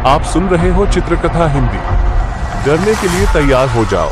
आप सुन रहे हो चित्रकथा हिंदी। डरने के लिए तैयार हो जाओ।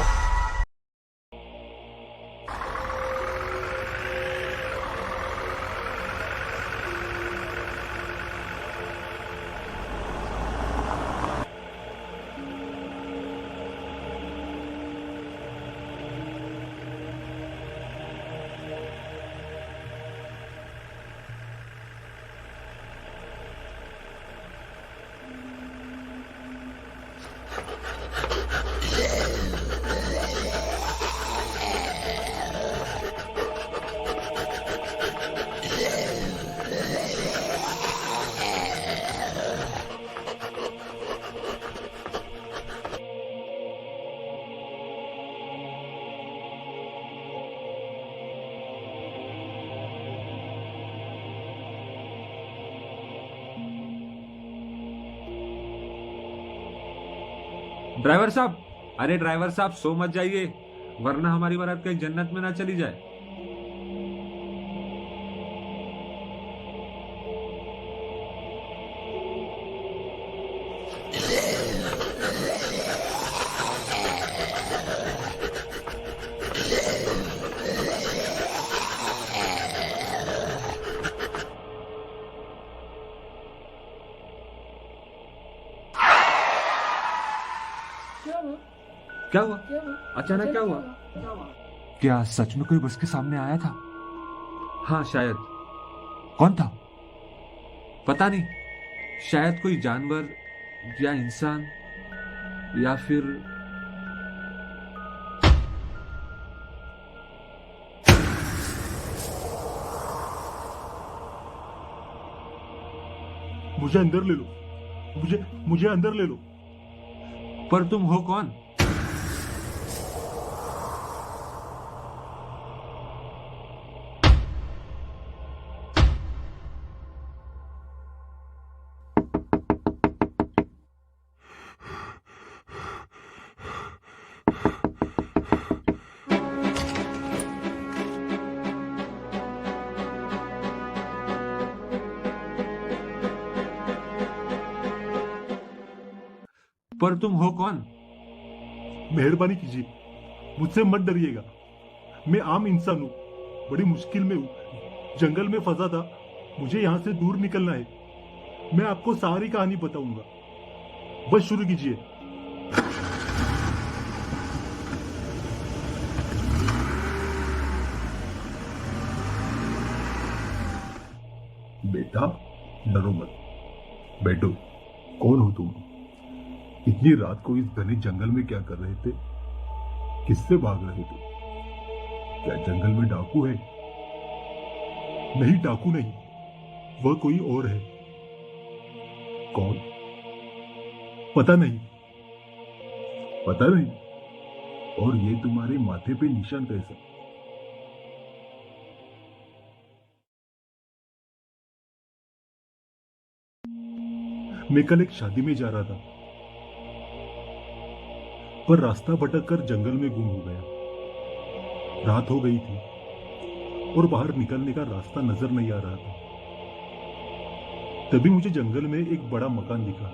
ड्राइवर साहब, अरे ड्राइवर साहब, सो मत जाइए, वरना हमारी बारात कहीं जन्नत में ना चली जाए। क्या हुआ? अचानक क्या हुआ? क्या सच में कोई बस के सामने आया था? हाँ, शायद। कौन था? पता नहीं, शायद कोई जानवर या इंसान या फिर मुझे अंदर ले लो। मुझे अंदर ले लो। पर तुम हो कौन? पर तुम हो कौन? मेहरबानी कीजिए, मुझसे मत डरिएगा। मैं आम इंसान हूँ, बड़ी मुश्किल में हूँ। जंगल में फंसा था, मुझे यहाँ से दूर निकलना है। मैं आपको सारी कहानी बताऊंगा, बस शुरू कीजिए। बेटा, डरो मत, बैठो। कौन हो तुम? इतनी रात को इस घने जंगल में क्या कर रहे थे? किससे भाग रहे थे? क्या जंगल में डाकू है? नहीं, डाकू नहीं, वह कोई और है। कौन? पता नहीं। पता नहीं? और ये तुम्हारे माथे पे निशान कैसा? मैं कल एक शादी में जा रहा था, पर रास्ता भटक कर जंगल में गुम हो गया। रात हो गई थी और बाहर निकलने का रास्ता नजर नहीं आ रहा था। तभी मुझे जंगल में एक बड़ा मकान दिखा।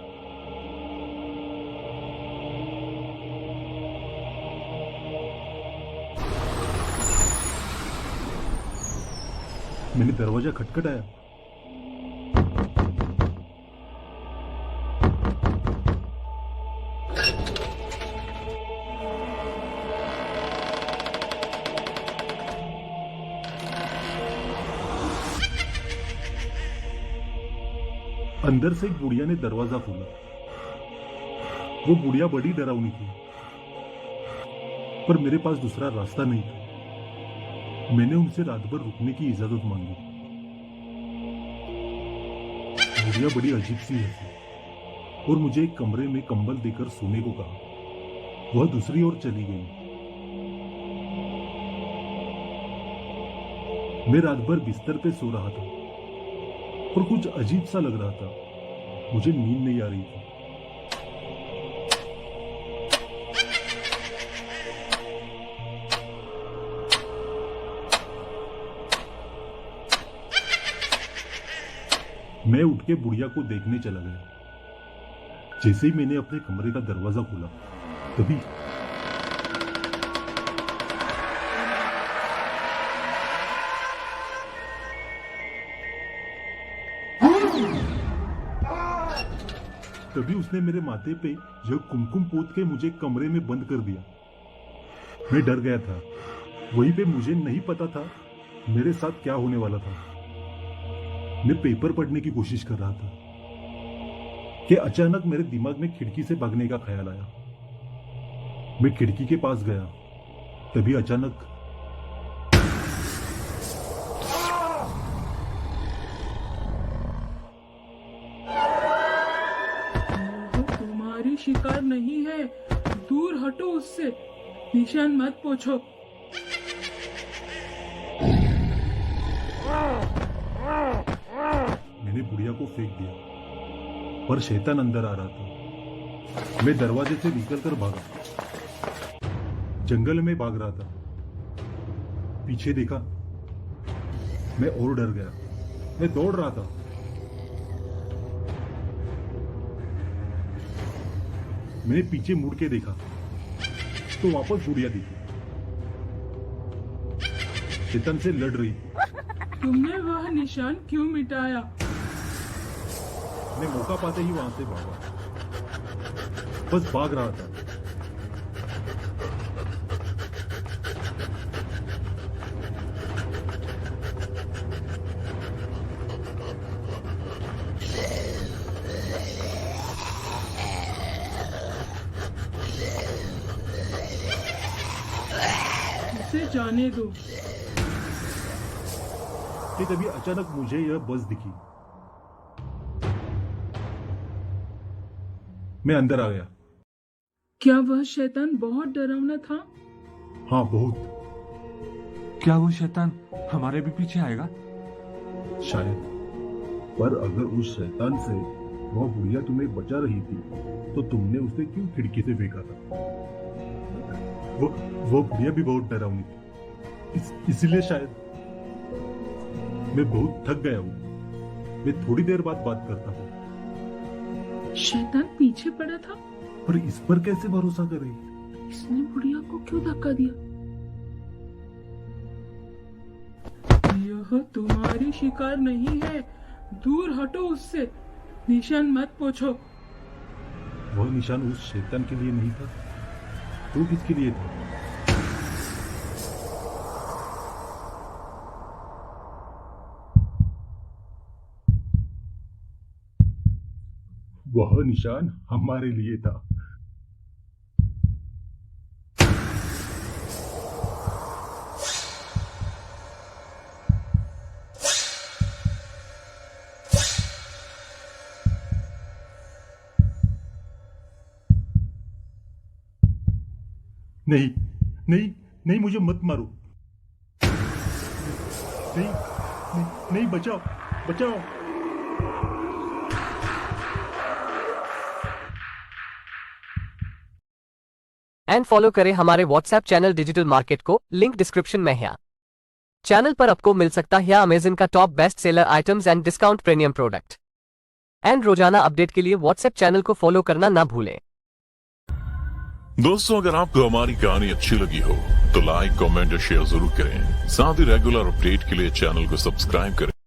मैंने दरवाजा खटखटाया। अंदर से एक बुढ़िया ने दरवाजा खोला। वो बुढ़िया बड़ी डरावनी थी, पर मेरे पास दूसरा रास्ता नहीं था। मैंने उनसे रात भर रुकने की इजाजत मांगी। बुढ़िया बड़ी अजीब सी है और मुझे एक कमरे में कंबल देकर सोने को कहा। वह दूसरी ओर चली गई। मैं रात भर बिस्तर पे सो रहा था और कुछ अजीब सा लग रहा था। मुझे नींद नहीं आ रही थी। मैं उठ के बुढ़िया को देखने चला गया। जैसे ही मैंने अपने कमरे का दरवाजा खोला तभी उसने मेरे माथे पे यह कुमकुम पोत के मुझे कमरे में बंद कर दिया। मैं डर गया था। वहीं पे मुझे नहीं पता था मेरे साथ क्या होने वाला था। मैं पेपर पढ़ने की कोशिश कर रहा था कि अचानक मेरे दिमाग में खिड़की से भागने का ख्याल आया। मैं खिड़की के पास गया तभी अचानक तुम्हारी शिकार नहीं है, दूर हटो उससे, निशान मत पूछो। मैंने बुढ़िया को फेंक दिया पर शैतान अंदर आ रहा था। मैं दरवाजे से निकलकर भागा, जंगल में भाग रहा था। पीछे देखा, मैं और डर गया। मैं दौड़ रहा था। मैंने पीछे मुड़ के देखा तो वापस बुढ़िया दिखी, शैतान से लड़ रही। तुमने वह निशान क्यों मिटाया? मैं मौका पाते ही वहां से भागा, बस भाग रहा था। उसे जाने दो। कि तभी अचानक मुझे यह बस दिखी। मैं अंदर आ गया। क्या वह शैतान बहुत डरावना था? हाँ, बहुत। क्या वो शैतान हमारे भी पीछे आएगा? शायद। पर अगर उस शैतान से वह बुढ़िया तुम्हें बचा रही थी तो तुमने उसे क्यों खिड़की से फेंका था? वो बुढ़िया भी बहुत डरावनी थी। इसलिए शायद। मैं बहुत थक गया हूँ। मैं थोड़ी देर बाद बात करता हूँ। शैतान पीछे पड़ा था, पर इस पर कैसे भरोसा करे? इसने बुढ़िया को क्यों धक्का दिया? यह तुम्हारी शिकार नहीं है, दूर हटो उससे, निशान मत पूछो। वह निशान उस शैतान के लिए नहीं था तो किसके लिए था? वह निशान हमारे लिए था। नहीं, नहीं, नहीं, मुझे मत मारो। नहीं, नहीं, नहीं, बचाओ, बचाओ। एंड फॉलो करें हमारे व्हाट्सएप चैनल डिजिटल मार्केट को, लिंक डिस्क्रिप्शन में है। चैनल पर आपको मिल सकता है अमेज़न का top best seller items and discount premium product. And रोजाना अपडेट के लिए व्हाट्सएप चैनल को फॉलो करना ना भूलें। दोस्तों, अगर आपको हमारी कहानी अच्छी लगी हो तो लाइक, कमेंट और शेयर जरूर करें। साथ ही रेगुलर अपडेट के लिए चैनल को सब्सक्राइब करें।